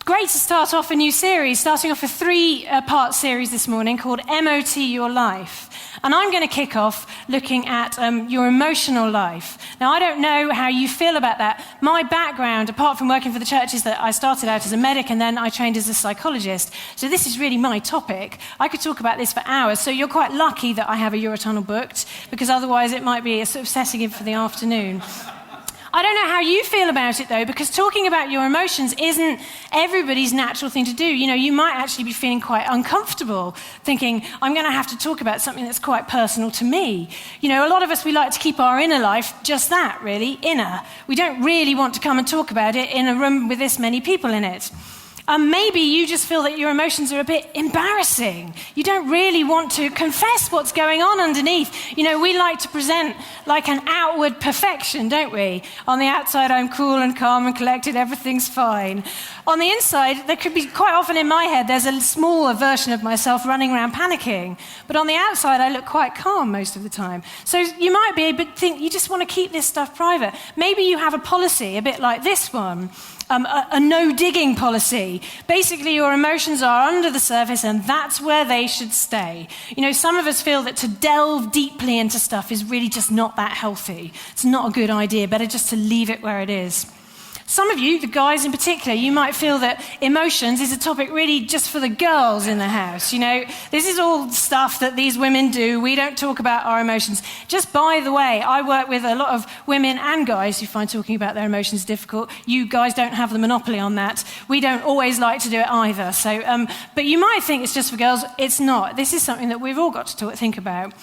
Great to start off a new series, starting off a three-part series this morning called MOT Your Life. And I'm going to kick off looking at your emotional life. Now, I don't know how you feel about that. My background, apart from working for the church, is that I started out as a medic and then I trained as a psychologist. So this is really my topic. I could talk about this for hours. So you're quite lucky that I have a Eurotunnel booked, because otherwise it might be a sort of setting in for the afternoon. I don't know how you feel about it, though, because talking about your emotions isn't everybody's natural thing to do. You know, you might actually be feeling quite uncomfortable, thinking, I'm going to have to talk about something that's quite personal to me. You know, a lot of us, we like to keep our inner life just that, really, inner. We don't really want to come and talk about it in a room with this many people in it. Maybe you just feel that your emotions are a bit embarrassing. You don't really want to confess what's going on underneath. You know, we like to present like an outward perfection, don't we? On the outside, I'm cool and calm and collected, everything's fine. On the inside, there could be, quite often in my head, there's a smaller version of myself running around panicking. But on the outside, I look quite calm most of the time. So you might be able to think, you just want to keep this stuff private. Maybe you have a policy, a bit like this one. A no-digging policy. Basically, your emotions are under the surface and that's where they should stay. You know, some of us feel that to delve deeply into stuff is really just not that healthy. It's not a good idea. Better just to leave it where it is. Some of you, the guys in particular, you might feel that emotions is a topic really just for the girls in the house. You know, this is all stuff that these women do. We don't talk about our emotions. Just by the way, I work with a lot of women and guys who find talking about their emotions difficult. You guys don't have the monopoly on that. We don't always like to do it either. So, but you might think it's just for girls. It's not. This is something that we've all got to think about.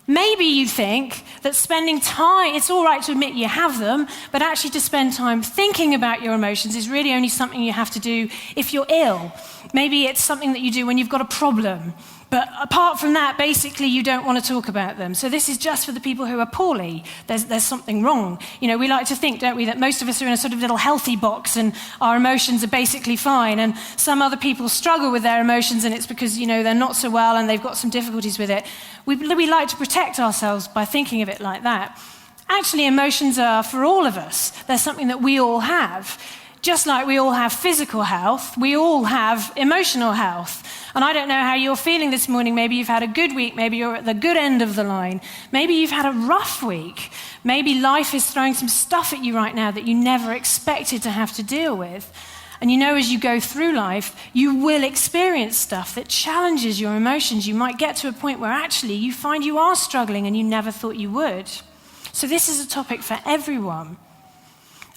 Maybe you think that spending time, it's all right to admit you have them, but actually to spend time thinking about your emotions is really only something you have to do if you're ill. Maybe it's something that you do when you've got a problem. But apart from that, basically, you don't want to talk about them. So this is just for the people who are poorly. There's something wrong. You know, we like to think, don't we, that most of us are in a sort of little healthy box and our emotions are basically fine. And some other people struggle with their emotions and it's because, you know, they're not so well and they've got some difficulties with it. We like to protect ourselves by thinking of it like that. Actually, emotions are for all of us. They're something that we all have. Just like we all have physical health, we all have emotional health. And I don't know how you're feeling this morning. Maybe you've had a good week. Maybe you're at the good end of the line. Maybe you've had a rough week. Maybe life is throwing some stuff at you right now that you never expected to have to deal with. And you know, as you go through life, you will experience stuff that challenges your emotions. You might get to a point where actually you find you are struggling and you never thought you would. So this is a topic for everyone.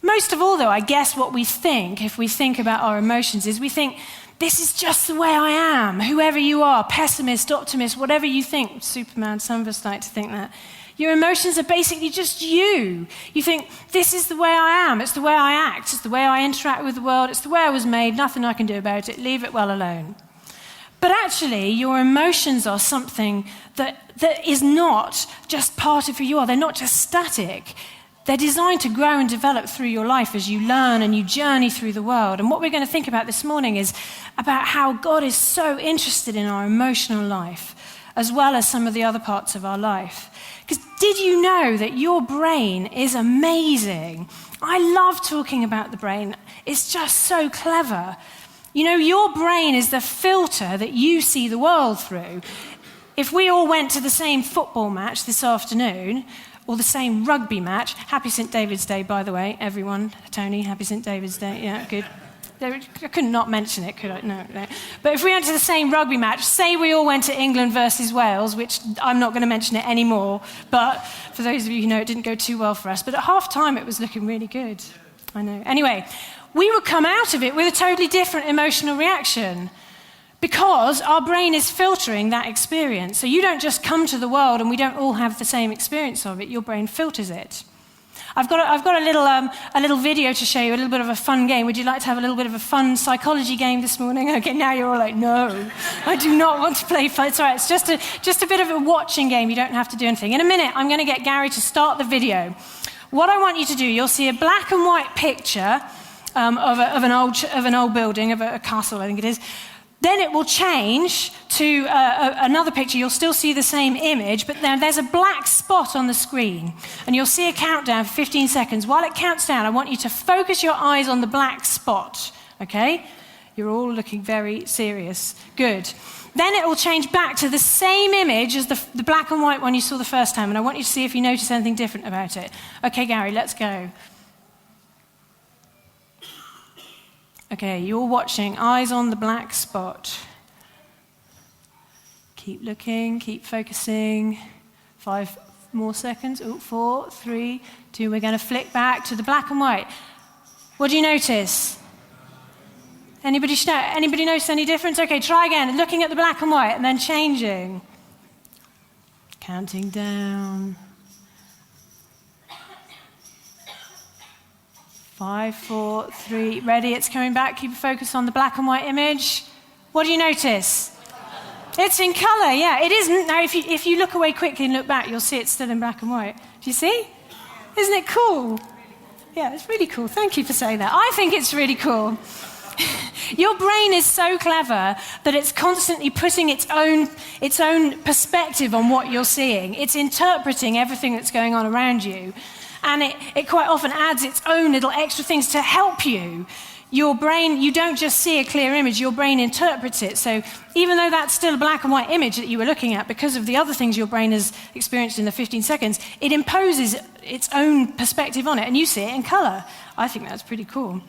Most of all, though, I guess what we think, if we think about our emotions, is we think, this is just the way I am, whoever you are, pessimist, optimist, whatever you think. Superman, some of us like to think that. Your emotions are basically just you. You think, this is the way I am, it's the way I act, it's the way I interact with the world, it's the way I was made, nothing I can do about it, leave it well alone. But actually, your emotions are something that is not just part of who you are. They're not just static. They're designed to grow and develop through your life as you learn and you journey through the world. And what we're going to think about this morning is about how God is so interested in our emotional life, as well as some of the other parts of our life. Because did you know that your brain is amazing? I love talking about the brain. It's just so clever. You know, your brain is the filter that you see the world through. If we all went to the same football match this afternoon, or the same rugby match. Happy St. David's Day, by the way, everyone. Tony, happy St. David's Day. Yeah, good. I could not mention it, could I? No. But if we went to the same rugby match, say we all went to England versus Wales, which I'm not going to mention it anymore, but for those of you who know, it didn't go too well for us. But at half-time, it was looking really good. I know. Anyway, we would come out of it with a totally different emotional reaction, because our brain is filtering that experience. So you don't just come to the world and we don't all have the same experience of it. Your brain filters it. I've got a little video to show you, a little bit of a fun game. Would you like to have a little bit of a fun psychology game this morning? Okay, now you're all like, no, I do not want to play fun. It's all right, it's just a bit of a watching game. You don't have to do anything. In a minute, I'm going to get Gary to start the video. What I want you to do, you'll see a black and white picture of an old building, of a castle, I think it is. Then it will change to another picture. You'll still see the same image, but there's a black spot on the screen. And you'll see a countdown for 15 seconds. While it counts down, I want you to focus your eyes on the black spot, okay? You're all looking very serious. Good. Then it will change back to the same image as the black and white one you saw the first time, and I want you to see if you notice anything different about it. Okay, Gary, let's go. Okay, you're watching, eyes on the black spot. Keep looking, keep focusing. 5 more seconds. 4, 3, 2. We're going to flick back to the black and white. What do you notice? Anybody notice any difference? Okay, try again. Looking at the black and white and then changing. Counting down. 5, 4, 3. Ready? It's coming back. Keep your focus on the black and white image. What do you notice? It's in color, yeah. It isn't. Now, if you look away quickly and look back, you'll see it's still in black and white. Do you see? Isn't it cool? Yeah, it's really cool. Thank you for saying that. I think it's really cool. Your brain is so clever that it's constantly putting its own perspective on what you're seeing. It's interpreting everything that's going on around you. And it quite often adds its own little extra things to help you. Your brain, you don't just see a clear image, your brain interprets it. So even though that's still a black and white image that you were looking at, because of the other things your brain has experienced in the 15 seconds, it imposes its own perspective on it, and you see it in color. I think that's pretty cool.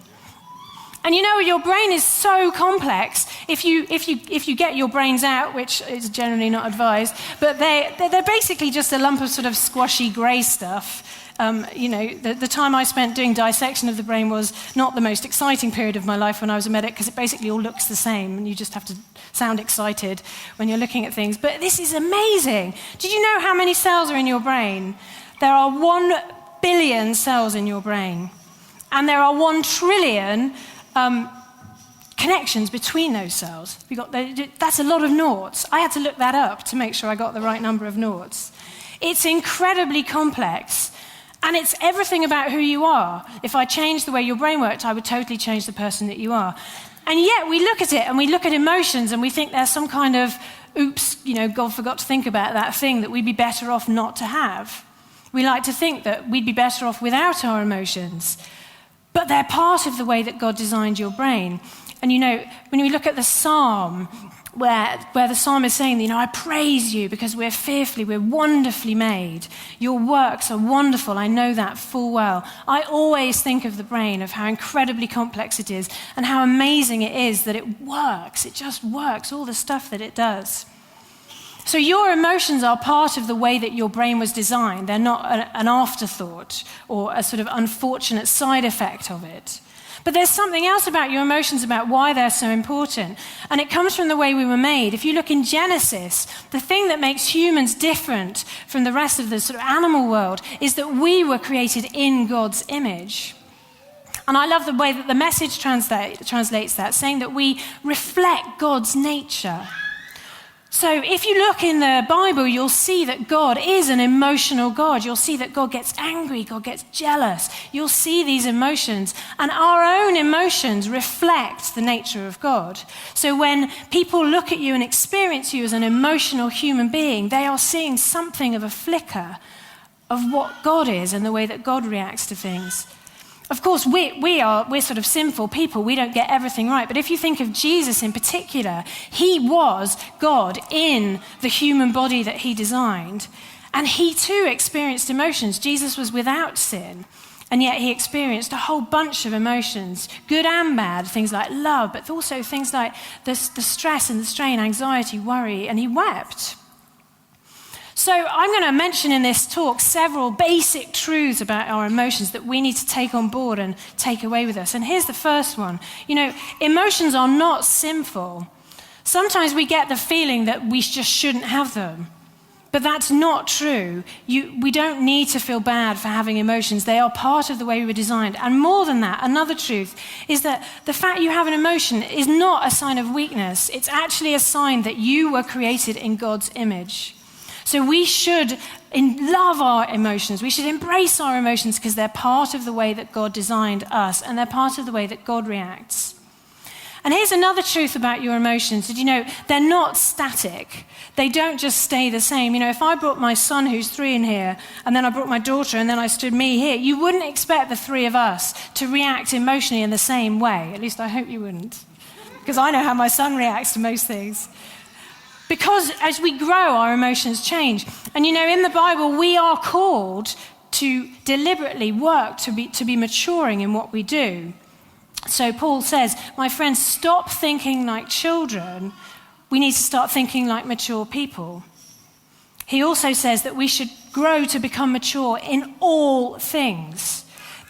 And you know, your brain is so complex. If you get your brains out, which is generally not advised, but they're basically just a lump of sort of squashy grey stuff. The time I spent doing dissection of the brain was not the most exciting period of my life when I was a medic, because it basically all looks the same, and you just have to sound excited when you're looking at things. But this is amazing. Did you know how many cells are in your brain? There are 1 billion cells in your brain, and there are 1 trillion connections between those cells. That's a lot of noughts. I had to look that up to make sure I got the right number of noughts. It's incredibly complex. And it's everything about who you are. If I changed the way your brain worked, I would totally change the person that you are. And yet we look at it and we look at emotions and we think there's some kind of, oops, God forgot to think about that thing that we'd be better off not to have. We like to think that we'd be better off without our emotions. But they're part of the way that God designed your brain. And when we look at the psalm, where the psalm is saying, I praise you because we're wonderfully made. Your works are wonderful, I know that full well. I always think of the brain, of how incredibly complex it is, and how amazing it is that it works. It just works, all the stuff that it does. So your emotions are part of the way that your brain was designed. They're not an afterthought or a sort of unfortunate side effect of it. But there's something else about your emotions, about why they're so important. And it comes from the way we were made. If you look in Genesis, the thing that makes humans different from the rest of the sort of animal world is that we were created in God's image. And I love the way that the Message translates that, saying that we reflect God's nature. So if you look in the Bible, you'll see that God is an emotional God. You'll see that God gets angry, God gets jealous. You'll see these emotions. And our own emotions reflect the nature of God. So when people look at you and experience you as an emotional human being, they are seeing something of a flicker of what God is and the way that God reacts to things. Of course, we're sort of sinful people. We don't get everything right. But if you think of Jesus in particular, he was God in the human body that he designed. And he too experienced emotions. Jesus was without sin. And yet he experienced a whole bunch of emotions, good and bad, things like love, but also things like the stress and the strain, anxiety, worry, and he wept. So I'm going to mention in this talk several basic truths about our emotions that we need to take on board and take away with us. And here's the first one. Emotions are not sinful. Sometimes we get the feeling that we just shouldn't have them. But that's not true. We don't need to feel bad for having emotions. They are part of the way we were designed. And more than that, another truth is that the fact you have an emotion is not a sign of weakness. It's actually a sign that you were created in God's image. So we should love our emotions. We should embrace our emotions because they're part of the way that God designed us, and they're part of the way that God reacts. And here's another truth about your emotions. Did you know they're not static? They don't just stay the same. If I brought my son, who's 3, in here, and then I brought my daughter, and then I stood me here, you wouldn't expect the 3 of us to react emotionally in the same way. At least I hope you wouldn't. because I know how my son reacts to most things. Because as we grow, our emotions change. And in the Bible, we are called to deliberately work to be maturing in what we do. So Paul says, my friends, stop thinking like children. We need to start thinking like mature people. He also says that we should grow to become mature in all things.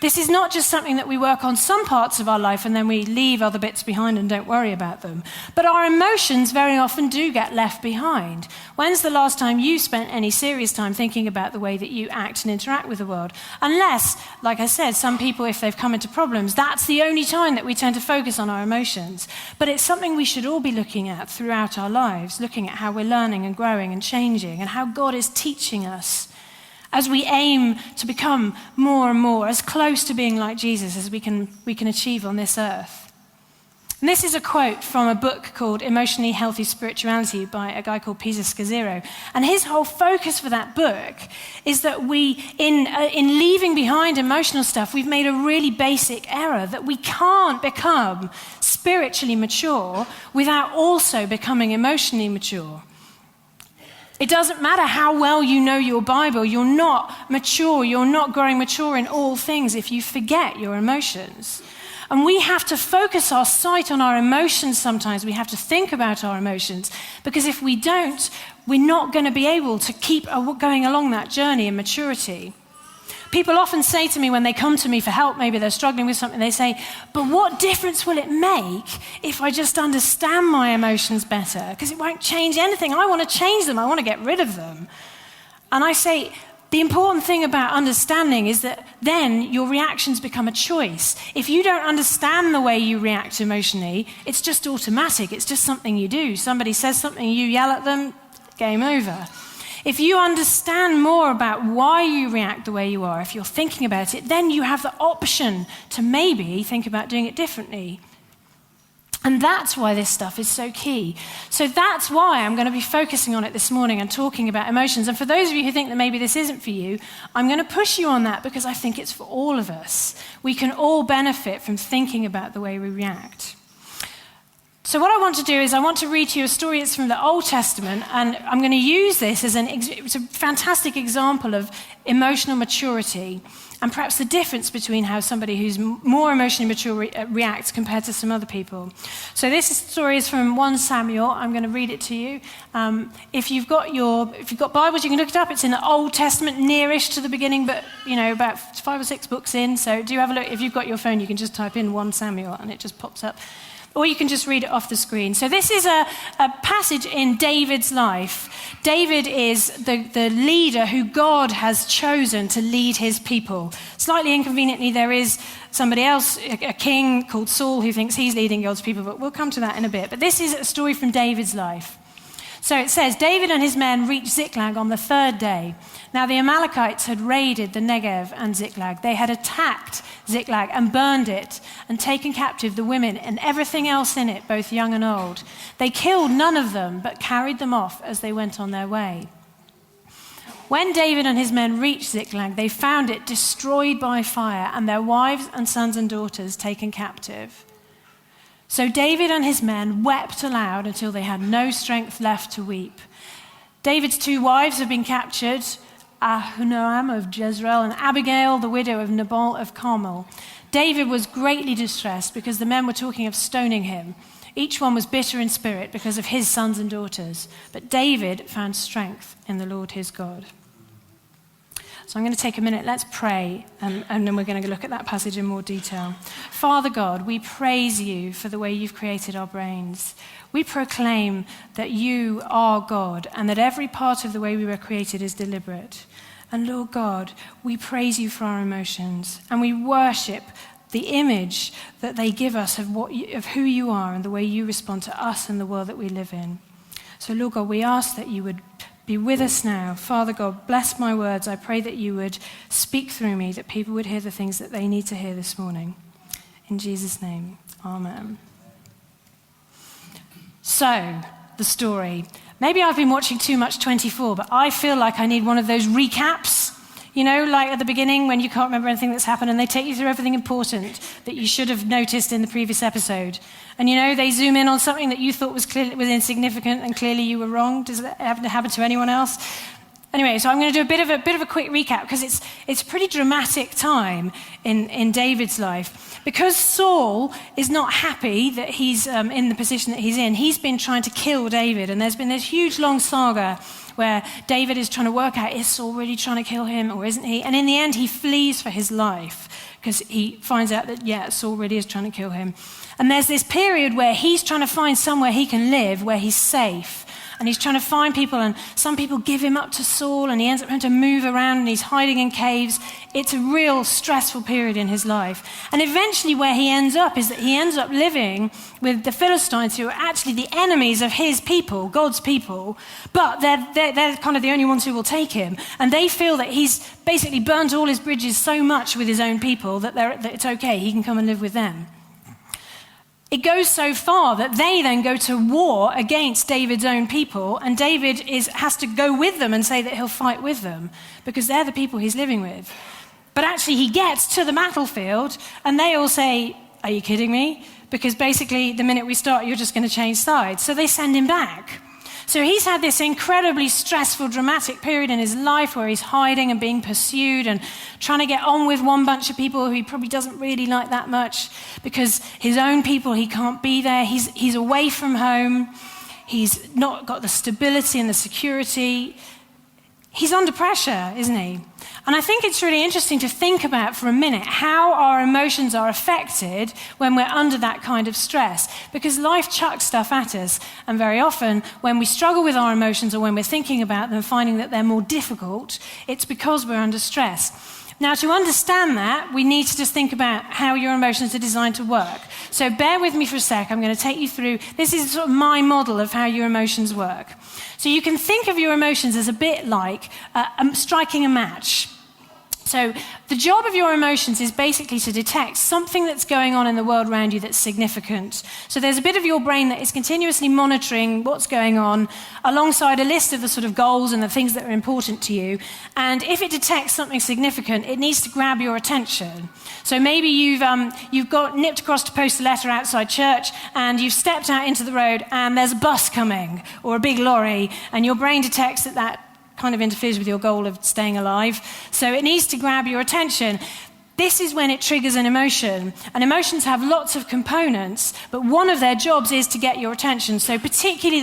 This is not just something that we work on some parts of our life and then we leave other bits behind and don't worry about them. But our emotions very often do get left behind. When's the last time you spent any serious time thinking about the way that you act and interact with the world? Unless, like I said, some people, if they've come into problems, that's the only time that we tend to focus on our emotions. But it's something we should all be looking at throughout our lives, looking at how we're learning and growing and changing and how God is teaching us as we aim to become more and more as close to being like Jesus as we can achieve on this earth. And this is a quote from a book called Emotionally Healthy Spirituality by a guy called Peter Scazzero. And his whole focus for that book is that we, in leaving behind emotional stuff, we've made a really basic error, that we can't become spiritually mature without also becoming emotionally mature. It doesn't matter how well you know your Bible, you're not mature, you're not growing mature in all things if you forget your emotions. And we have to focus our sight on our emotions sometimes. We have to think about our emotions, because if we don't, we're not going to be able to keep going along that journey in maturity. People often say to me when they come to me for help, maybe they're struggling with something, they say, but what difference will it make if I just understand my emotions better? Because it won't change anything. I want to change them. I want to get rid of them. And I say, the important thing about understanding is that then your reactions become a choice. If you don't understand the way you react emotionally, it's just automatic. It's just something you do. Somebody says something, you yell at them, game over. If you understand more about why you react the way you are, if you're thinking about it, then you have the option to maybe think about doing it differently. And that's why this stuff is so key. So that's why I'm going to be focusing on it this morning and talking about emotions. And for those of you who think that maybe this isn't for you, I'm going to push you on that because I think it's for all of us. We can all benefit from thinking about the way we react. So what I want to do is I want to read to you a story that's from the Old Testament, and I'm going to use this as it's a fantastic example of emotional maturity and perhaps the difference between how somebody who's more emotionally mature reacts compared to some other people. So this story is from 1 Samuel. I'm going to read it to you. If you've got Bibles, you can look it up. It's in the Old Testament, nearish to the beginning, but about 5 or 6 books in. So do have a look. If you've got your phone, you can just type in 1 Samuel, and it just pops up. Or you can just read it off the screen. So this is a passage in David's life. David is the leader who God has chosen to lead his people. Slightly inconveniently, there is somebody else, a king called Saul, who thinks he's leading God's people, but we'll come to that in a bit. But this is a story from David's life. So it says, David and his men reached Ziklag on the 3rd day. Now the Amalekites had raided the Negev and Ziklag. They had attacked Ziklag and burned it and taken captive the women and everything else in it, both young and old. They killed none of them, but carried them off as they went on their way. When David and his men reached Ziklag, they found it destroyed by fire and their wives and sons and daughters taken captive. So David and his men wept aloud until they had no strength left to weep. David's 2 wives have been captured, Ahinoam of Jezreel and Abigail, the widow of Nabal of Carmel. David was greatly distressed because the men were talking of stoning him. Each one was bitter in spirit because of his sons and daughters. But David found strength in the Lord his God. So I'm going to take a minute, let's pray, and then we're going to look at that passage in more detail. Father God, we praise you for the way you've created our brains. We proclaim that you are God and that every part of the way we were created is deliberate. And Lord God, we praise you for our emotions and we worship the image that they give us of who you are and the way you respond to us and the world that we live in. So Lord God, we ask that you would be with us now. Father God, bless my words. I pray that you would speak through me, that people would hear the things that they need to hear this morning. In Jesus' name, amen. So, the story. Maybe I've been watching too much 24, but I feel like I need one of those recaps. You know, like at the beginning when you can't remember anything that's happened and they take you through everything important that you should have noticed in the previous episode. And you know, they zoom in on something that you thought was insignificant and clearly you were wrong. Does that happen to anyone else? Anyway, so I'm going to do a bit of a quick recap because it's a pretty dramatic time in David's life. Because Saul is not happy that he's in the position that he's in, he's been trying to kill David. And there's been this huge long saga where David is trying to work out, is Saul really trying to kill him or isn't he? And in the end, he flees for his life because he finds out that, yeah, Saul really is trying to kill him. And there's this period where he's trying to find somewhere he can live, where he's safe. And he's trying to find people, and some people give him up to Saul, and he ends up having to move around, and he's hiding in caves. It's a real stressful period in his life. And eventually where he ends up is that he ends up living with the Philistines, who are actually the enemies of his people, God's people, but they're kind of the only ones who will take him. And they feel that he's basically burnt all his bridges so much with his own people that it's okay, he can come and live with them. It goes so far that they then go to war against David's own people, and David has to go with them and say that he'll fight with them because they're the people he's living with. But actually he gets to the battlefield and they all say, "Are you kidding me?" Because basically the minute we start, you're just going to change sides. So they send him back. So he's had this incredibly stressful, dramatic period in his life where he's hiding and being pursued and trying to get on with one bunch of people who he probably doesn't really like that much because his own people, he can't be there. He's away from home. He's not got the stability and the security. He's under pressure, isn't he? And I think it's really interesting to think about for a minute how our emotions are affected when we're under that kind of stress. Because life chucks stuff at us. And very often, when we struggle with our emotions or when we're thinking about them, finding that they're more difficult, it's because we're under stress. Now, to understand that, we need to just think about how your emotions are designed to work. So bear with me for a sec. I'm going to take you through. This is sort of my model of how your emotions work. So you can think of your emotions as a bit like striking a match. So the job of your emotions is basically to detect something that's going on in the world around you that's significant. So there's a bit of your brain that is continuously monitoring what's going on alongside a list of the sort of goals and the things that are important to you. And if it detects something significant, it needs to grab your attention. So maybe you've got nipped across to post a letter outside church and you've stepped out into the road and there's a bus coming or a big lorry and your brain detects that kind of interferes with your goal of staying alive. So it needs to grab your attention. This is when it triggers an emotion. And emotions have lots of components, but one of their jobs is to get your attention. So particularly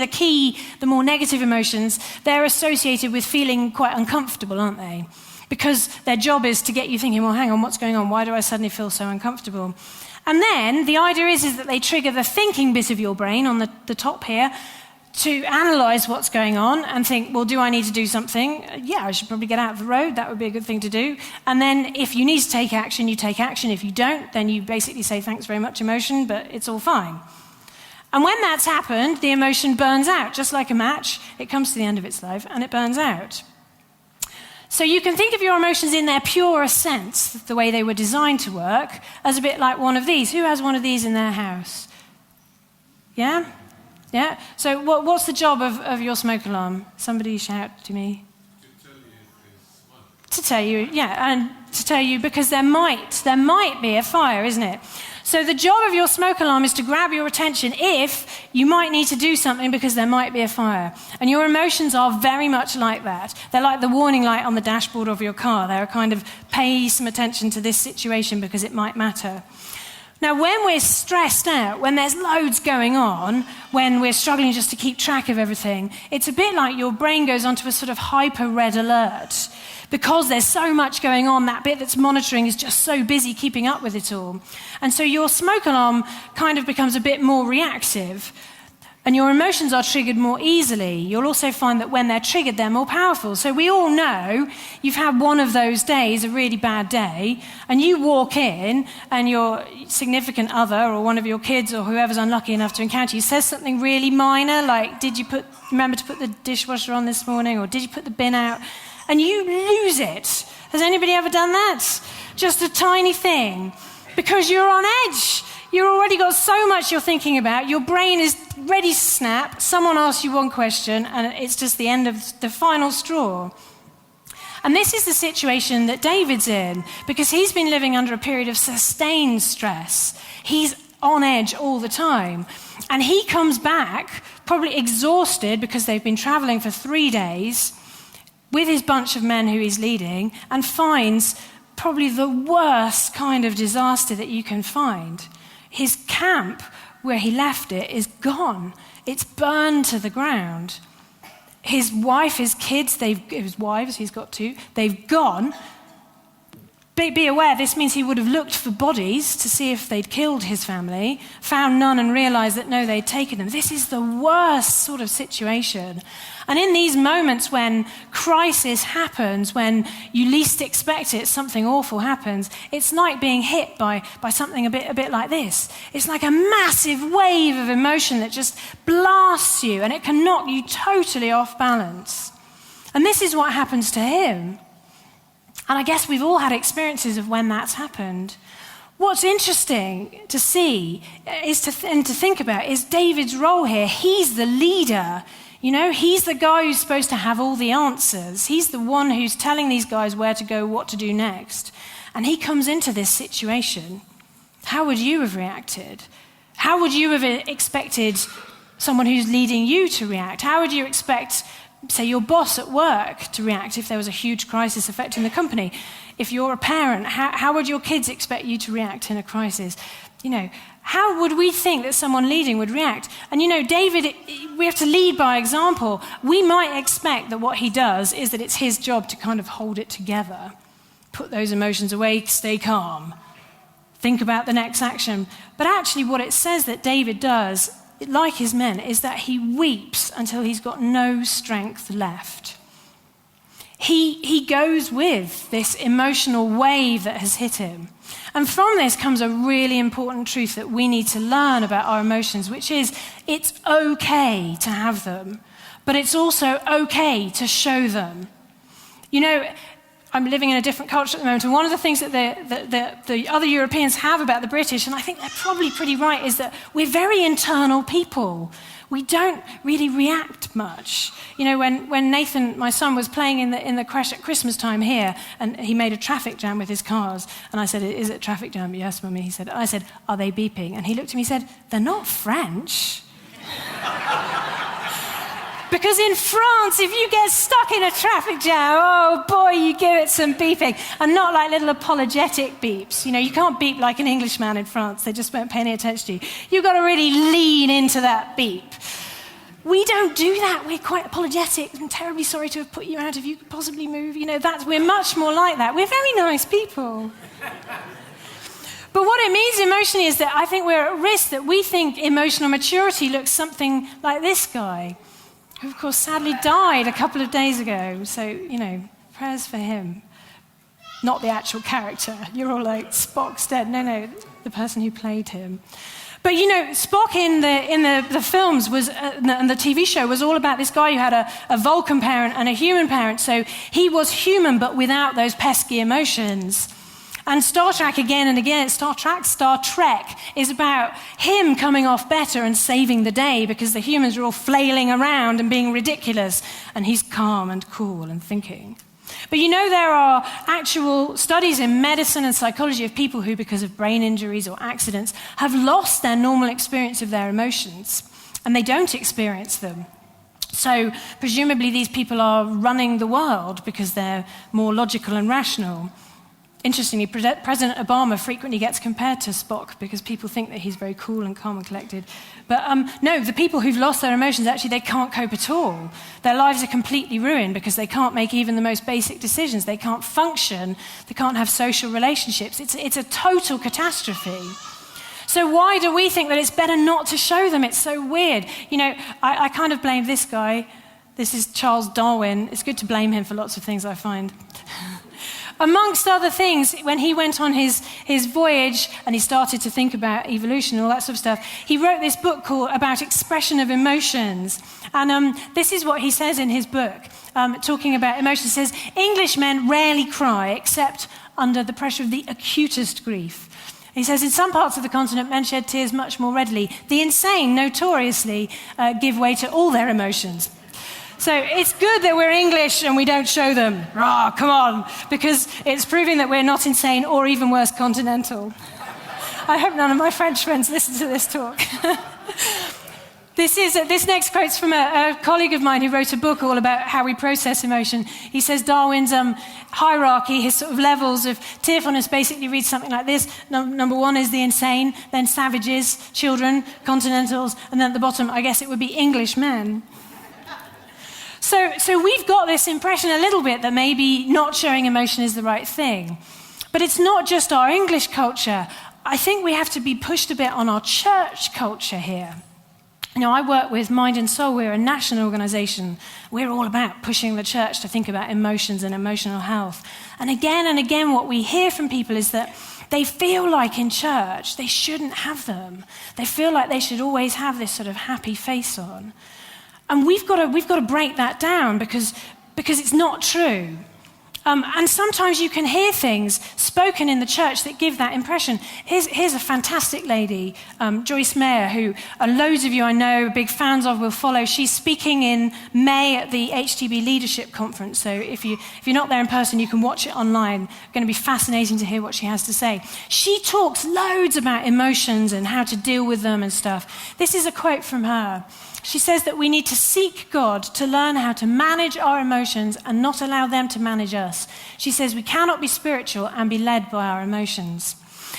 the more negative emotions, they're associated with feeling quite uncomfortable, aren't they? Because their job is to get you thinking, well, hang on, what's going on? Why do I suddenly feel so uncomfortable? And then the idea is that they trigger the thinking bit of your brain on the top here, to analyze what's going on and think, well, do I need to do something? Yeah, I should probably get out of the road. That would be a good thing to do. And then if you need to take action, you take action. If you don't, then you basically say, thanks very much, emotion, but it's all fine. And when that's happened, the emotion burns out. Just like a match, it comes to the end of its life and it burns out. So you can think of your emotions in their purest sense, the way they were designed to work, as a bit like one of these. Who has one of these in their house? Yeah? Yeah? So what's the job of your smoke alarm? Somebody shout to me. To tell you if there's one. To tell you, yeah, and to tell you because there might be a fire, isn't it? So the job of your smoke alarm is to grab your attention if you might need to do something because there might be a fire. And your emotions are very much like that. They're like the warning light on the dashboard of your car. They're a kind of pay some attention to this situation because it might matter. Now, when we're stressed out, when there's loads going on, when we're struggling just to keep track of everything, it's a bit like your brain goes onto a sort of hyper red alert. Because there's so much going on, that bit that's monitoring is just so busy keeping up with it all. And so your smoke alarm kind of becomes a bit more reactive. And your emotions are triggered more easily. You'll also find that when they're triggered, they're more powerful. So we all know you've had one of those days, a really bad day, and you walk in and your significant other or one of your kids or whoever's unlucky enough to encounter you says something really minor, like, did you remember to put the dishwasher on this morning, or did you put the bin out? And you lose it. Has anybody ever done that? Just a tiny thing. Because you're on edge. You've already got so much you're thinking about. Your brain is ready to snap. Someone asks you one question, and it's just the end of the final straw. And this is the situation that David's in, because he's been living under a period of sustained stress. He's on edge all the time. And he comes back, probably exhausted because they've been traveling for 3 days with his bunch of men who he's leading, and finds probably the worst kind of disaster that you can find. His camp, where he left it, is gone. It's burned to the ground. His wife, his kids, his wives, he's got 2, they've gone. Be aware, this means he would have looked for bodies to see if they'd killed his family, found none and realized that no, they'd taken them. This is the worst sort of situation. And in these moments when crisis happens, when you least expect it, something awful happens, it's like being hit by something a bit like this. It's like a massive wave of emotion that just blasts you, and it can knock you totally off balance. And this is what happens to him. And I guess we've all had experiences of when that's happened. What's interesting to see is to think about is David's role here. He's the leader. You know, he's the guy who's supposed to have all the answers. He's the one who's telling these guys where to go, what to do next. And he comes into this situation. How would you have reacted? How would you have expected someone who's leading you to react? How would you expect, say, your boss at work to react if there was a huge crisis affecting the company? If you're a parent, how would your kids expect you to react in a crisis? You know, how would we think that someone leading would react? And you know, David, we have to lead by example. We might expect that what he does is that it's his job to kind of hold it together, put those emotions away, stay calm, think about the next action. But actually what it says that David does, like his men, is that he weeps until he's got no strength left. He goes with this emotional wave that has hit him. And from this comes a really important truth that we need to learn about our emotions, which is it's okay to have them, but it's also okay to show them. You know, I'm living in a different culture at the moment, and one of the things that the other Europeans have about the British, and I think they're probably pretty right, is that we're very internal people. We don't really react much. You know, when Nathan, my son, was playing in the crash at Christmas time here, and he made a traffic jam with his cars, and I said, "Is it a traffic jam?" "Yes, Mummy." He said. I said, "Are they beeping?" And he looked at me and said, "They're not French." Because in France, if you get stuck in a traffic jam, oh boy, you give it some beeping. And not like little apologetic beeps. You know, you can't beep like an Englishman in France. They just won't pay any attention to you. You've got to really lean into that beep. We don't do that. We're quite apologetic. I'm terribly sorry to have put you out. If you could possibly move, you know, we're much more like that. We're very nice people. But what it means emotionally is that I think we're at risk that we think emotional maturity looks something like this guy, who, of course, sadly died a couple of days ago. So, you know, prayers for him. Not the actual character. You're all like, Spock's dead. No, the person who played him. But, you know, Spock in the films was, and the TV show was all about this guy who had a Vulcan parent and a human parent. So he was human, but without those pesky emotions. And Star Trek again and again, Star Trek is about him coming off better and saving the day because the humans are all flailing around and being ridiculous, and he's calm and cool and thinking. But you know, there are actual studies in medicine and psychology of people who, because of brain injuries or accidents, have lost their normal experience of their emotions, and they don't experience them. So presumably these people are running the world because they're more logical and rational. Interestingly, President Obama frequently gets compared to Spock because people think that he's very cool and calm and collected. But no, the people who've lost their emotions, actually, they can't cope at all. Their lives are completely ruined because they can't make even the most basic decisions. They can't function. They can't have social relationships. It's a total catastrophe. So why do we think that it's better not to show them? It's so weird. You know, I kind of blame this guy. This is Charles Darwin. It's good to blame him for lots of things, I find. Amongst other things, when he went on his voyage and he started to think about evolution and all that sort of stuff, he wrote this book about expression of emotions. And this is what he says in his book, talking about emotions. He says, Englishmen rarely cry except under the pressure of the acutest grief. He says, in some parts of the continent, men shed tears much more readily. The insane notoriously give way to all their emotions. So it's good that we're English and we don't show them. Oh, come on, because it's proving that we're not insane or even worse, continental. I hope none of my French friends listen to this talk. This next quote's from a colleague of mine who wrote a book all about how we process emotion. He says Darwin's hierarchy, his sort of levels of tearfulness basically reads something like this. Number one is the insane, then savages, children, continentals, and then at the bottom, I guess it would be English men. So we've got this impression a little bit that maybe not showing emotion is the right thing. But it's not just our English culture. I think we have to be pushed a bit on our church culture here. You know, I work with Mind and Soul. We're a national organization. We're all about pushing the church to think about emotions and emotional health. And again, what we hear from people is that they feel like in church they shouldn't have them. They feel like they should always have this sort of happy face on. And we've got to break that down because it's not true. And sometimes you can hear things spoken in the church that give that impression. Here's a fantastic lady, Joyce Meyer, who loads of you I know, big fans of, will follow. She's speaking in May at the HTB Leadership Conference. So if you're not there in person, you can watch it online. It's going to be fascinating to hear what she has to say. She talks loads about emotions and how to deal with them and stuff. This is a quote from her. She says that we need to seek God to learn how to manage our emotions and not allow them to manage us. She says we cannot be spiritual and be led by our emotions.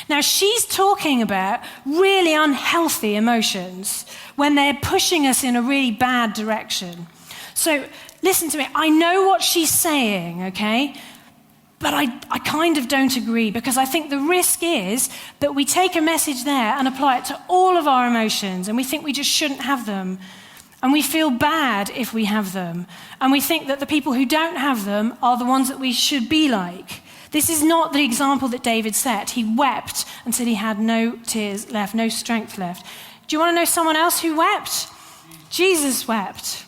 Now, she's talking about really unhealthy emotions when they're pushing us in a really bad direction. So listen to me. I know what she's saying, okay? But I kind of don't agree, because I think the risk is that we take a message there and apply it to all of our emotions, and we think we just shouldn't have them. And we feel bad if we have them. And we think that the people who don't have them are the ones that we should be like. This is not the example that David set. He wept until he had no tears left, no strength left. Do you want to know someone else who wept? Jesus wept.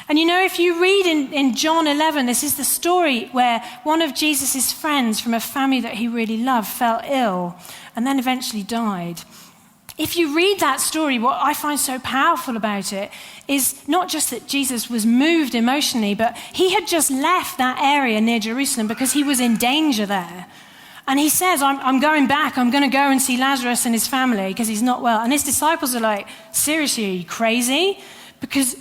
And you know, if you read in John 11, this is the story where one of Jesus' friends from a family that he really loved fell ill and then eventually died. If you read that story, what I find so powerful about it is not just that Jesus was moved emotionally, but he had just left that area near Jerusalem because he was in danger there. And he says, I'm going back, I'm going to go and see Lazarus and his family because he's not well. And his disciples are like, seriously, are you crazy? Because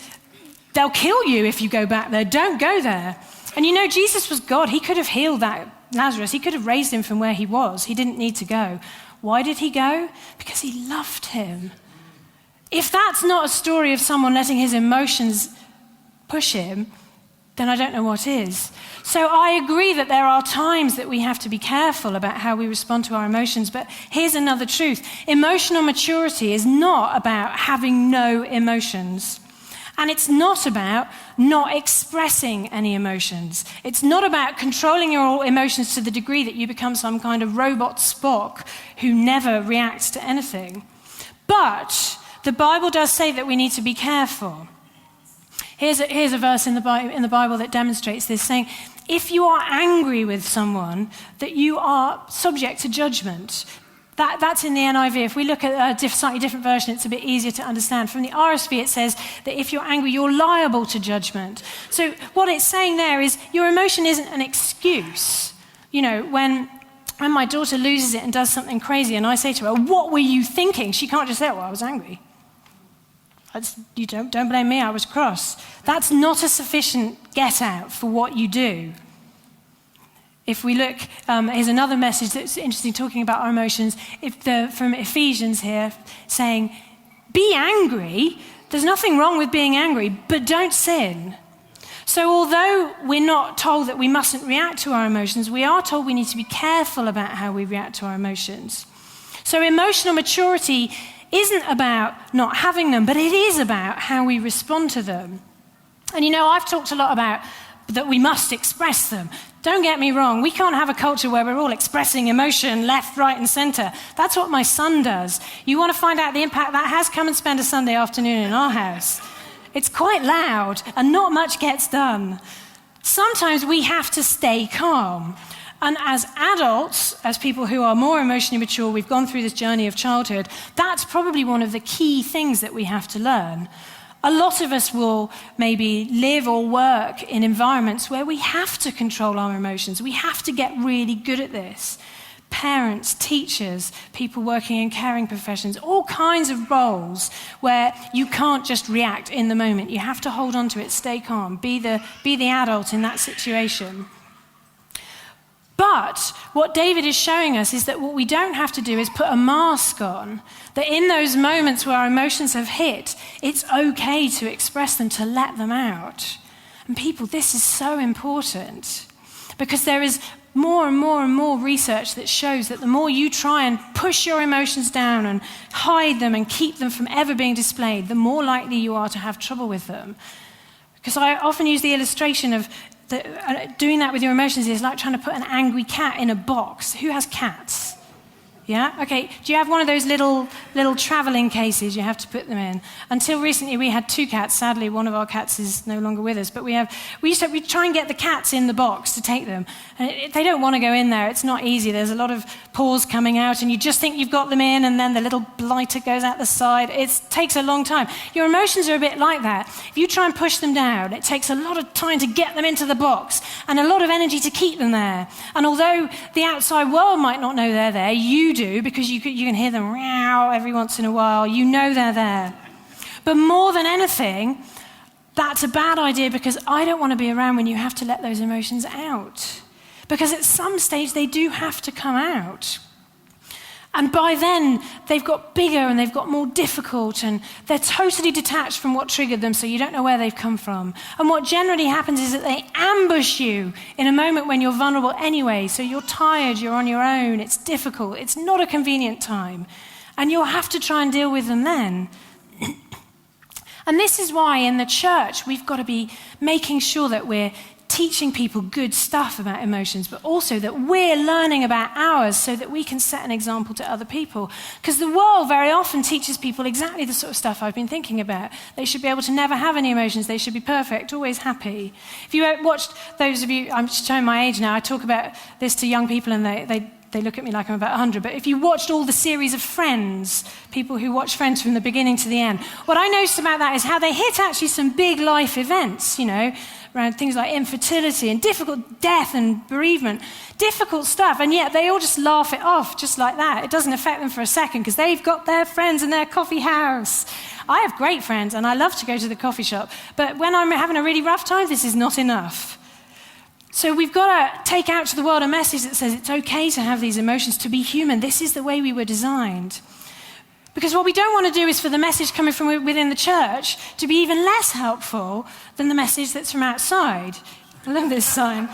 they'll kill you if you go back there. Don't go there. And you know, Jesus was God. He could have healed that Lazarus. He could have raised him from where he was. He didn't need to go. Why did he go? Because he loved him. If that's not a story of someone letting his emotions push him, then I don't know what is. So I agree that there are times that we have to be careful about how we respond to our emotions, but here's another truth. Emotional maturity is not about having no emotions. And it's not about not expressing any emotions. It's not about controlling your emotions to the degree that you become some kind of robot Spock who never reacts to anything. But the Bible does say that we need to be careful. Here's a verse in the Bible that demonstrates this, saying, if you are angry with someone, that you are subject to judgment. That's in the NIV. If we look at a slightly different version, it's a bit easier to understand. From the RSV, it says that if you're angry, you're liable to judgment. So what it's saying there is your emotion isn't an excuse. You know, when my daughter loses it and does something crazy and I say to her, what were you thinking? She can't just say, well, I was angry. You don't blame me, I was cross. That's not a sufficient get out for what you do. If we look, here's another message that's interesting, talking about our emotions. From Ephesians here, saying, be angry. There's nothing wrong with being angry, but don't sin. So although we're not told that we mustn't react to our emotions, we are told we need to be careful about how we react to our emotions. So emotional maturity isn't about not having them, but it is about how we respond to them. And you know, I've talked a lot about that we must express them. Don't get me wrong, we can't have a culture where we're all expressing emotion left, right, and center. That's what my son does. You want to find out the impact that has? Come and spend a Sunday afternoon in our house. It's quite loud, and not much gets done. Sometimes we have to stay calm. And as adults, as people who are more emotionally mature, we've gone through this journey of childhood, that's probably one of the key things that we have to learn. A lot of us will maybe live or work in environments where we have to control our emotions. We have to get really good at this. Parents, teachers, people working in caring professions, all kinds of roles where you can't just react in the moment. You have to hold on to it, stay calm, be the adult in that situation. But what David is showing us is that what we don't have to do is put a mask on, that in those moments where our emotions have hit, it's okay to express them, to let them out. And people, this is so important because there is more and more and more research that shows that the more you try and push your emotions down and hide them and keep them from ever being displayed, the more likely you are to have trouble with them. Because I often use the illustration of doing that with your emotions is like trying to put an angry cat in a box. Who has cats? Yeah? Okay, do you have one of those little traveling cases you have to put them in? Until recently we had 2 cats. Sadly, one of our cats is no longer with us. But we try and get the cats in the box to take them. And they don't want to go in there. It's not easy. There's a lot of paws coming out and you just think you've got them in and then the little blighter goes out the side. It takes a long time. Your emotions are a bit like that. If you try and push them down, it takes a lot of time to get them into the box and a lot of energy to keep them there. And although the outside world might not know they're there, you do, because you can hear them meow every once in a while. You know they're there. But more than anything, that's a bad idea because I don't want to be around when you have to let those emotions out. Because at some stage they do have to come out. And by then, they've got bigger and they've got more difficult and they're totally detached from what triggered them, so you don't know where they've come from. And what generally happens is that they ambush you in a moment when you're vulnerable anyway, so you're tired, you're on your own, it's difficult, it's not a convenient time. And you'll have to try and deal with them then. And this is why in the church, we've got to be making sure that we're teaching people good stuff about emotions, but also that we're learning about ours so that we can set an example to other people. Because the world very often teaches people exactly the sort of stuff I've been thinking about. They should be able to never have any emotions. They should be perfect, always happy. If you watched, those of you, I'm showing my age now, I talk about this to young people and they look at me like I'm about 100, but if you watched all the series of Friends, people who watch Friends from the beginning to the end, what I noticed about that is how they hit actually some big life events, around things like infertility and difficult death and bereavement, difficult stuff, and yet they all just laugh it off just like that. It doesn't affect them for a second because they've got their friends in their coffee house. I have great friends and I love to go to the coffee shop, but when I'm having a really rough time, this is not enough. So we've got to take out to the world a message that says it's okay to have these emotions, to be human. This is the way we were designed. Because what we don't want to do is for the message coming from within the church to be even less helpful than the message that's from outside. I love this sign.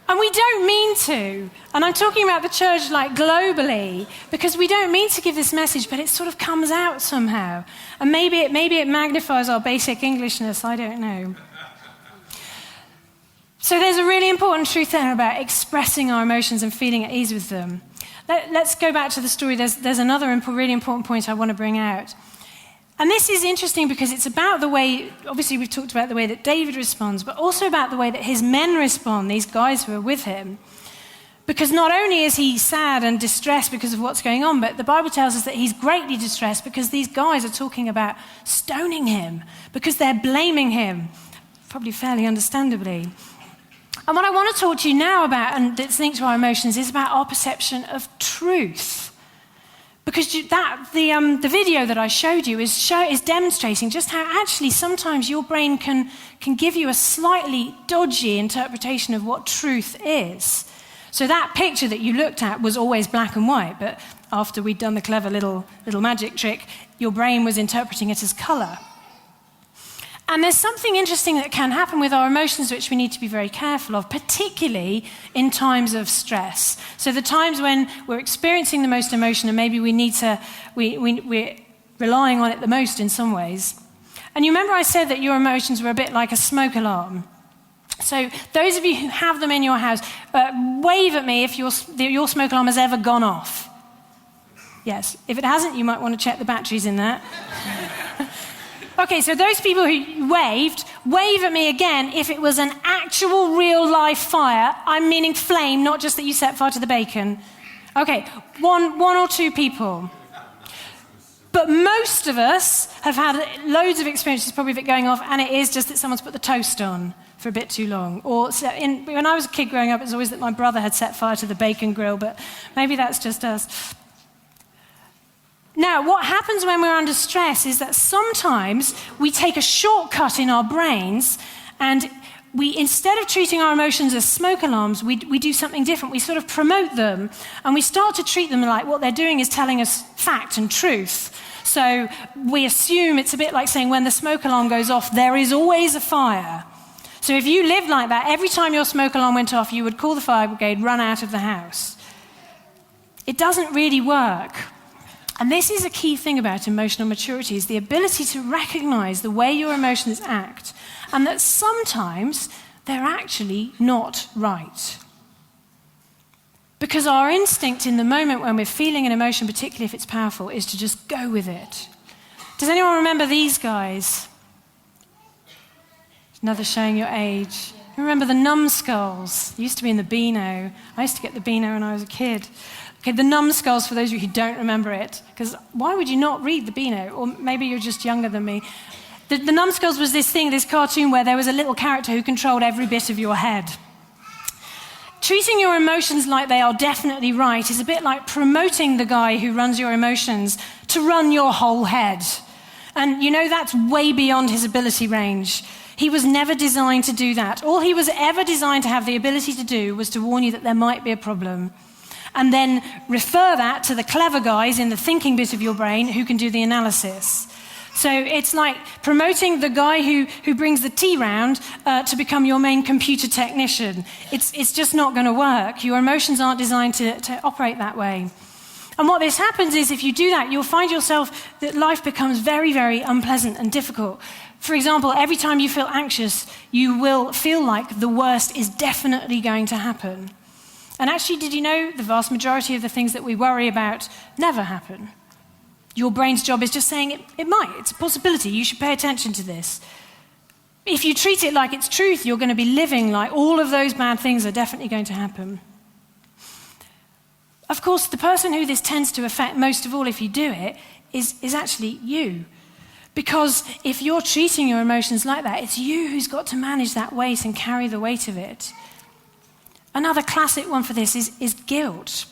And we don't mean to. And I'm talking about the church like globally, because we don't mean to give this message, but it sort of comes out somehow. And maybe it magnifies our basic Englishness, I don't know. So there's a really important truth there about expressing our emotions and feeling at ease with them. Let's go back to the story. There's another really important point I want to bring out. And this is interesting because it's about the way, obviously we've talked about the way that David responds, but also about the way that his men respond, these guys who are with him. Because not only is he sad and distressed because of what's going on, but the Bible tells us that he's greatly distressed because these guys are talking about stoning him, because they're blaming him, probably fairly understandably. And what I want to talk to you now about, and it's linked to our emotions, is about our perception of truth. Because the video that I showed you is demonstrating just how actually sometimes your brain can give you a slightly dodgy interpretation of what truth is. So that picture that you looked at was always black and white, but after we'd done the clever little magic trick, your brain was interpreting it as color. And there's something interesting that can happen with our emotions which we need to be very careful of, particularly in times of stress. So the times when we're experiencing the most emotion and maybe we're relying on it the most in some ways. And you remember I said that your emotions were a bit like a smoke alarm. So those of you who have them in your house, wave at me if your smoke alarm has ever gone off. Yes, if it hasn't, you might want to check the batteries in that. Okay, so those people who wave at me again if it was an actual real-life fire. I'm meaning flame, not just that you set fire to the bacon. Okay, one or two people. But most of us have had loads of experiences probably of it going off, and it is just that someone's put the toast on for a bit too long. Or when I was a kid growing up, it was always that my brother had set fire to the bacon grill, but maybe that's just us. Now, what happens when we're under stress is that sometimes we take a shortcut in our brains, and instead of treating our emotions as smoke alarms, we do something different. We sort of promote them, and we start to treat them like what they're doing is telling us fact and truth. So we assume it's a bit like saying when the smoke alarm goes off, there is always a fire. So if you lived like that, every time your smoke alarm went off, you would call the fire brigade, run out of the house. It doesn't really work. And this is a key thing about emotional maturity, is the ability to recognize the way your emotions act, and that sometimes they're actually not right. Because our instinct in the moment when we're feeling an emotion, particularly if it's powerful, is to just go with it. Does anyone remember these guys? Another showing your age. You remember the numbskulls? They used to be in the Beano. I used to get the Beano when I was a kid. Okay, the numbskulls, for those of you who don't remember it, because why would you not read the Beano? Or maybe you're just younger than me. The numbskulls was this cartoon where there was a little character who controlled every bit of your head. Treating your emotions like they are definitely right is a bit like promoting the guy who runs your emotions to run your whole head. And you know that's way beyond his ability range. He was never designed to do that. All he was ever designed to have the ability to do was to warn you that there might be a problem, and then refer that to the clever guys in the thinking bit of your brain who can do the analysis. So it's like promoting the guy who brings the tea round to become your main computer technician. It's just not going to work. Your emotions aren't designed to operate that way. And what this happens is if you do that, you'll find yourself that life becomes very, very unpleasant and difficult. For example, every time you feel anxious, you will feel like the worst is definitely going to happen. And actually, did you know the vast majority of the things that we worry about never happen? Your brain's job is just saying it might. It's a possibility. You should pay attention to this. If you treat it like it's truth, you're going to be living like all of those bad things are definitely going to happen. Of course, the person who this tends to affect most of all, if you do it, is actually you. Because if you're treating your emotions like that, it's you who's got to manage that weight and carry the weight of it. Another classic one for this is guilt.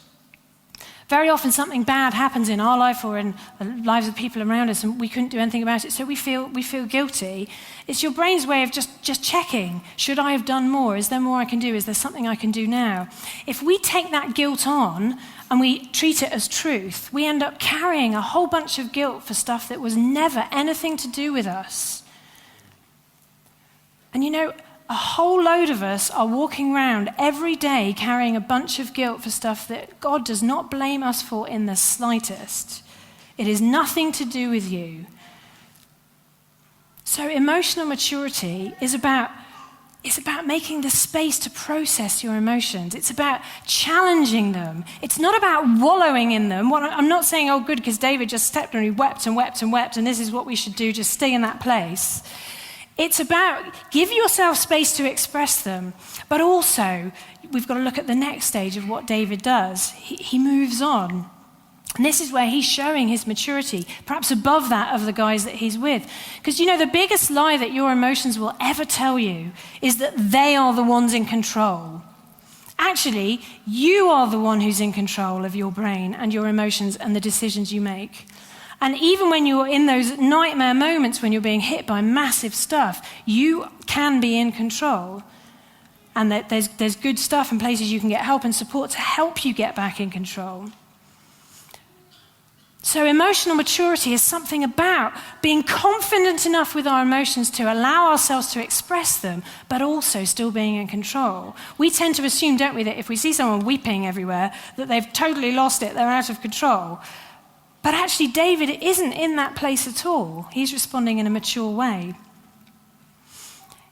Very often something bad happens in our life or in the lives of people around us and we couldn't do anything about it, so we feel guilty. It's your brain's way of just checking, should I have done more? Is there more I can do? Is there something I can do now? If we take that guilt on and we treat it as truth, we end up carrying a whole bunch of guilt for stuff that was never anything to do with us. And you know, a whole load of us are walking around every day carrying a bunch of guilt for stuff that God does not blame us for in the slightest. It is nothing to do with you. So emotional maturity is about making the space to process your emotions. It's about challenging them. It's not about wallowing in them. I'm not saying, oh good, because David just stepped and he wept and wept and wept and this is what we should do, just stay in that place. It's about give yourself space to express them, but also we've got to look at the next stage of what David does. He moves on. And this is where he's showing his maturity, perhaps above that of the guys that he's with. Because you know, the biggest lie that your emotions will ever tell you is that they are the ones in control. Actually, you are the one who's in control of your brain and your emotions and the decisions you make. And even when you're in those nightmare moments when you're being hit by massive stuff, you can be in control. And that there's good stuff and places you can get help and support to help you get back in control. So emotional maturity is something about being confident enough with our emotions to allow ourselves to express them, but also still being in control. We tend to assume, don't we, that if we see someone weeping everywhere, that they've totally lost it, they're out of control. But actually, David isn't in that place at all. He's responding in a mature way.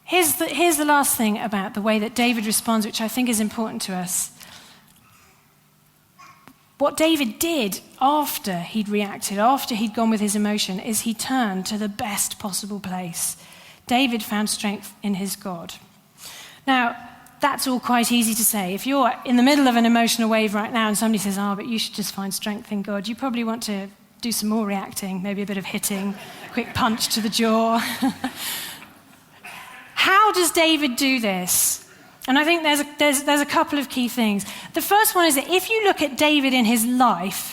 Here's the last thing about the way that David responds, which I think is important to us. What David did after he'd reacted, after he'd gone with his emotion, is he turned to the best possible place. David found strength in his God. Now, that's all quite easy to say. If you're in the middle of an emotional wave right now and somebody says, but you should just find strength in God, you probably want to do some more reacting, maybe a bit of hitting, quick punch to the jaw. How does David do this? And I think there's a couple of key things. The first one is that if you look at David in his life,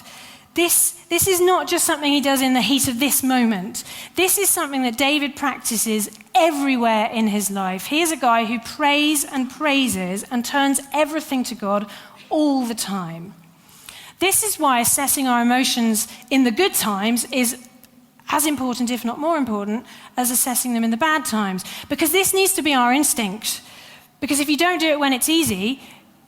this is not just something he does in the heat of this moment. This is something that David practices everywhere in his life. He is a guy who prays and praises and turns everything to God all the time. This is why assessing our emotions in the good times is as important, if not more important, as assessing them in the bad times. Because this needs to be our instinct. Because if you don't do it when it's easy,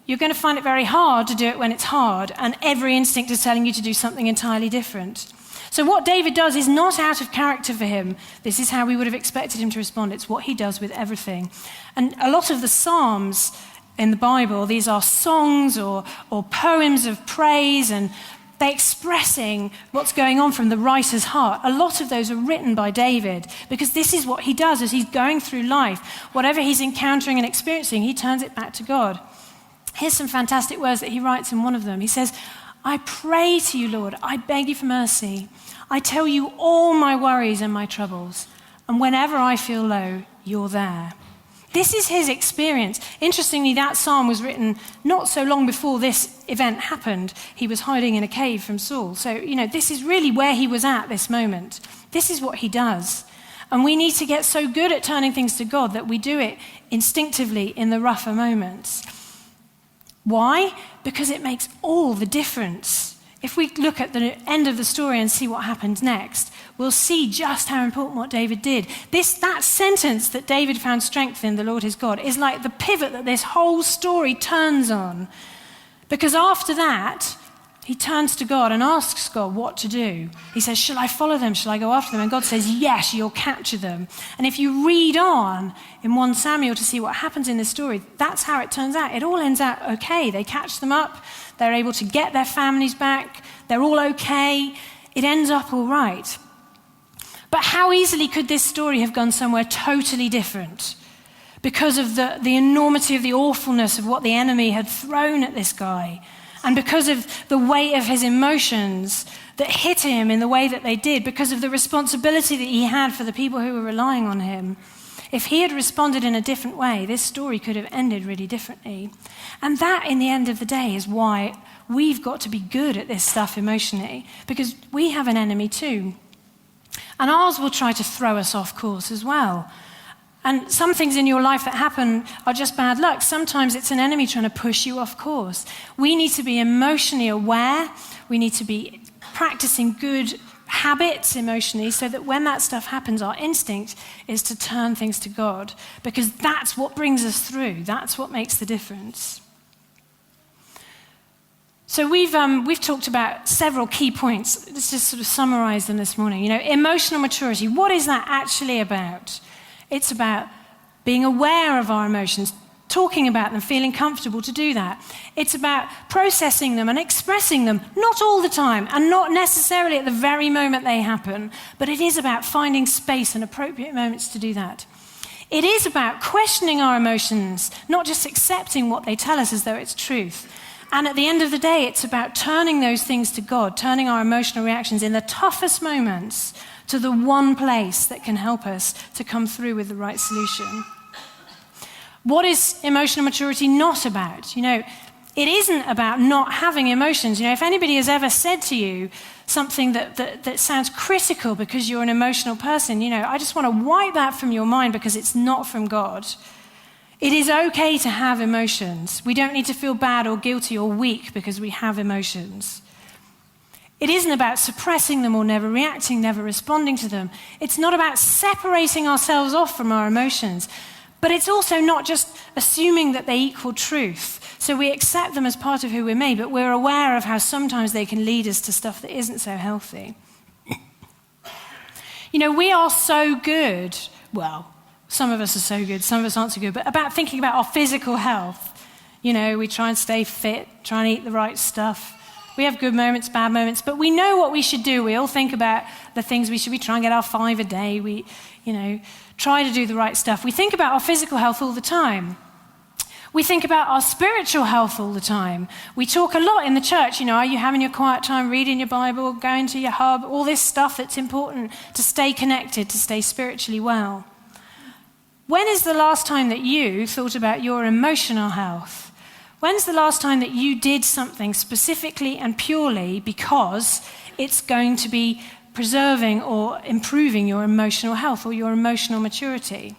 you're going to find it very hard to do it when it's hard, and every instinct is telling you to do something entirely different. So what David does is not out of character for him. This is how we would have expected him to respond. It's what he does with everything. And a lot of the Psalms in the Bible, these are songs or poems of praise, and they're expressing what's going on from the writer's heart. A lot of those are written by David because this is what he does as he's going through life. Whatever he's encountering and experiencing, he turns it back to God. Here's some fantastic words that he writes in one of them. He says, I pray to you, Lord, I beg you for mercy. I tell you all my worries and my troubles, and whenever I feel low, you're there. This is his experience. Interestingly, that psalm was written not so long before this event happened. He was hiding in a cave from Saul. So, this is really where he was at this moment. This is what he does. And we need to get so good at turning things to God that we do it instinctively in the rougher moments. Why? Because it makes all the difference. If we look at the end of the story and see what happens next, we'll see just how important what David did. That sentence that David found strength in, the Lord his God, is like the pivot that this whole story turns on. Because after that, he turns to God and asks God what to do. He says, shall I follow them? Shall I go after them? And God says, yes, you'll capture them. And if you read on in 1 Samuel to see what happens in this story, that's how it turns out. It all ends out okay. They catch them up. They're able to get their families back. They're all okay. It ends up all right. But how easily could this story have gone somewhere totally different? Because of the enormity of the awfulness of what the enemy had thrown at this guy. And because of the weight of his emotions that hit him in the way that they did, because of the responsibility that he had for the people who were relying on him. If he had responded in a different way, this story could have ended really differently. And that, in the end of the day, is why we've got to be good at this stuff emotionally, because we have an enemy too. And ours will try to throw us off course as well. And some things in your life that happen are just bad luck. Sometimes it's an enemy trying to push you off course. We need to be emotionally aware. We need to be practicing good habits emotionally so that when that stuff happens, our instinct is to turn things to God, because that's what brings us through. That's what makes the difference. So we've talked about several key points. Let's just sort of summarize them this morning. Emotional maturity. What is that actually about? It's about being aware of our emotions, talking about them, feeling comfortable to do that. It's about processing them and expressing them, not all the time and not necessarily at the very moment they happen, but it is about finding space and appropriate moments to do that. It is about questioning our emotions, not just accepting what they tell us as though it's truth. And at the end of the day, it's about turning those things to God, turning our emotional reactions in the toughest moments to the one place that can help us to come through with the right solution. What is emotional maturity not about? It isn't about not having emotions. If anybody has ever said to you something that sounds critical because you're an emotional person, I just want to wipe that from your mind because it's not from God. It is okay to have emotions. We don't need to feel bad or guilty or weak because we have emotions. It isn't about suppressing them or never reacting, never responding to them. It's not about separating ourselves off from our emotions. But it's also not just assuming that they equal truth. So we accept them as part of who we're made, but we're aware of how sometimes they can lead us to stuff that isn't so healthy. We are so good, well, some of us are so good, some of us aren't so good, but about thinking about our physical health. We try and stay fit, try and eat the right stuff. We have good moments, bad moments, but we know what we should do. We all think about the things we should be trying to get our 5 a day. We, try to do the right stuff. We think about our physical health all the time. We think about our spiritual health all the time. We talk a lot in the church, are you having your quiet time, reading your Bible, going to your hub, all this stuff that's important to stay connected, to stay spiritually well. When is the last time that you thought about your emotional health? When's the last time that you did something specifically and purely because it's going to be preserving or improving your emotional health or your emotional maturity?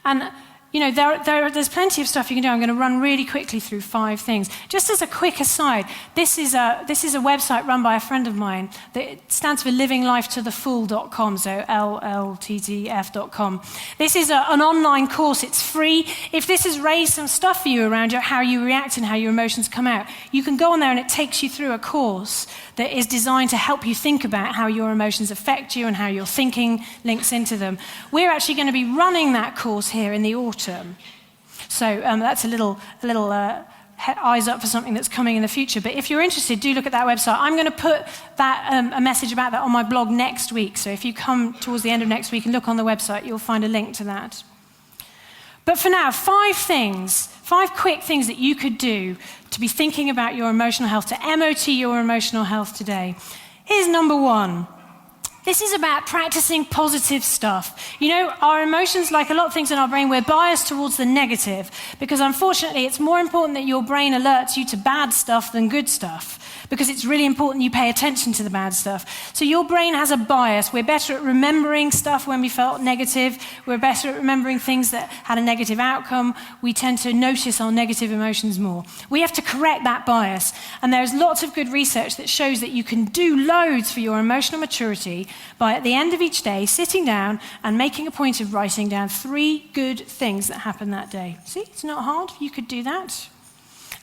And there's plenty of stuff you can do. I'm going to run really quickly through 5 things. Just as a quick aside, this is a website run by a friend of mine that stands for livinglifetothefull.com, so LLTTF.com. This is an online course. It's free. If this has raised some stuff for you around how you react and how your emotions come out, you can go on there and it takes you through a course that is designed to help you think about how your emotions affect you and how your thinking links into them. We're actually going to be running that course here in the autumn. So that's a little eyes up for something that's coming in the future. But if you're interested, do look at that website. I'm going to put that a message about that on my blog next week. So if you come towards the end of next week and look on the website, you'll find a link to that. But for now, 5 quick things that you could do to be thinking about your emotional health, to MOT your emotional health today. Here's number 1. This is about practicing positive stuff. Our emotions, like a lot of things in our brain, we're biased towards the negative because unfortunately it's more important that your brain alerts you to bad stuff than good stuff because it's really important you pay attention to the bad stuff. So your brain has a bias. We're better at remembering stuff when we felt negative. We're better at remembering things that had a negative outcome. We tend to notice our negative emotions more. We have to correct that bias. And there's lots of good research that shows that you can do loads for your emotional maturity by, at the end of each day, sitting down and making a point of writing down 3 good things that happened that day. See, it's not hard. You could do that.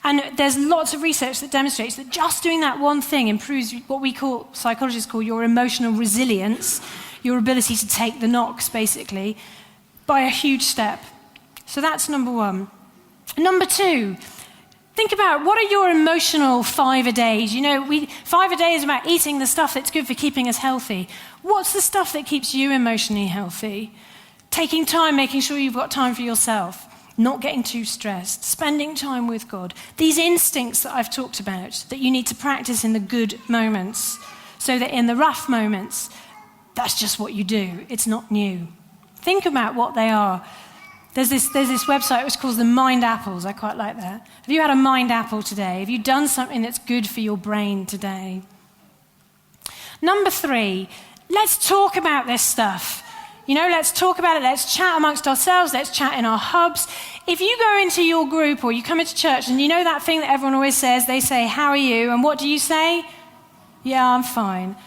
And there's lots of research that demonstrates that just doing that one thing improves what psychologists call your emotional resilience, your ability to take the knocks, basically, by a huge step. So that's number 1. Number 2, think about what are your emotional 5-a-days. 5-a-day is about eating the stuff that's good for keeping us healthy. What's the stuff that keeps you emotionally healthy? Taking time, making sure you've got time for yourself. Not getting too stressed, spending time with God. These instincts that I've talked about that you need to practice in the good moments so that in the rough moments, that's just what you do. It's not new. Think about what they are. There's this website which calls them Mind Apples. I quite like that. Have you had a Mind Apple today? Have you done something that's good for your brain today? Number 3, let's talk about this stuff. Let's talk about it. Let's chat amongst ourselves. Let's chat in our hubs. If you go into your group or you come into church and that thing that everyone always says, they say, "How are you?" And what do you say? "Yeah, I'm fine."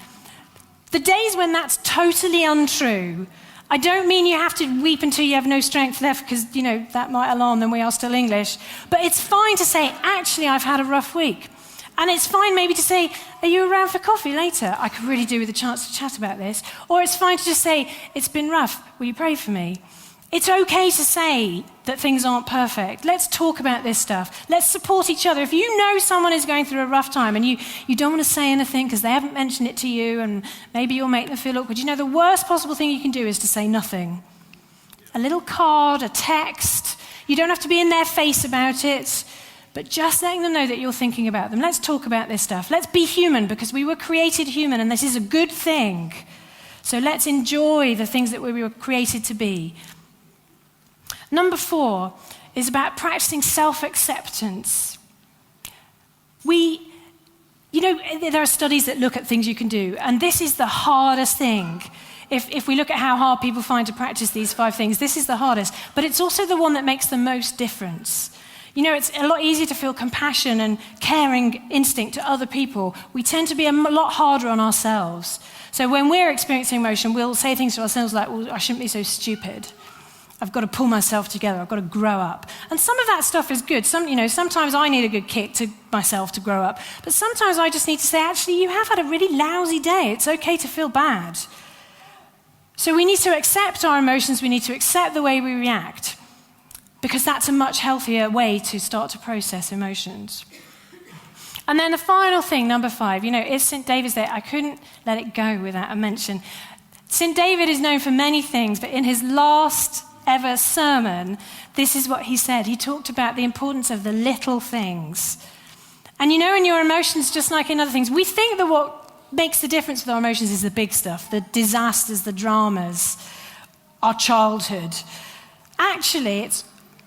The days when that's totally untrue, I don't mean you have to weep until you have no strength left because, that might alarm them. We are still English. But it's fine to say, "Actually, I've had a rough week." And it's fine maybe to say, "Are you around for coffee later? I could really do with a chance to chat about this." Or it's fine to just say, "It's been rough. Will you pray for me?" It's okay to say that things aren't perfect. Let's talk about this stuff. Let's support each other. If you know someone is going through a rough time and you don't want to say anything because they haven't mentioned it to you and maybe you'll make them feel awkward, the worst possible thing you can do is to say nothing. A little card, a text. You don't have to be in their face about it. But just letting them know that you're thinking about them. Let's talk about this stuff. Let's be human because we were created human and this is a good thing. So let's enjoy the things that we were created to be. Number 4 is about practicing self-acceptance. There are studies that look at things you can do, and this is the hardest thing. If we look at how hard people find to practice these 5 things, this is the hardest. But it's also the one that makes the most difference. It's a lot easier to feel compassion and caring instinct to other people. We tend to be a lot harder on ourselves. So when we're experiencing emotion, we'll say things to ourselves like, "Well, I shouldn't be so stupid. I've got to pull myself together. I've got to grow up." And some of that stuff is good. Sometimes I need a good kick to myself to grow up. But sometimes I just need to say, "Actually, you have had a really lousy day. It's okay to feel bad." So we need to accept our emotions. We need to accept the way we react. Because that's a much healthier way to start to process emotions. And then the final thing, number 5, it's St. David's Day. I couldn't let it go without a mention. St. David is known for many things, but in his last ever sermon, this is what he said. He talked about the importance of the little things. And you know, in your emotions, just like in other things, we think that what makes the difference with our emotions is the big stuff, the disasters, the dramas, our childhood. Actually, it's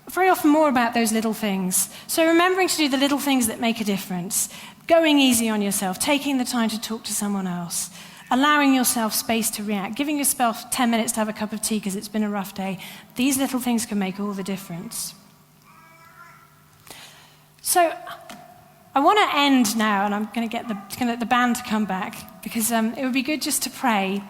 very often more about those little things. So remembering to do the little things that make a difference, going easy on yourself, taking the time to talk to someone else, allowing yourself space to react, giving yourself 10 minutes to have a cup of tea because it's been a rough day. These little things can make all the difference. So I want to end now, and I'm going to let the band to come back, because it would be good just to pray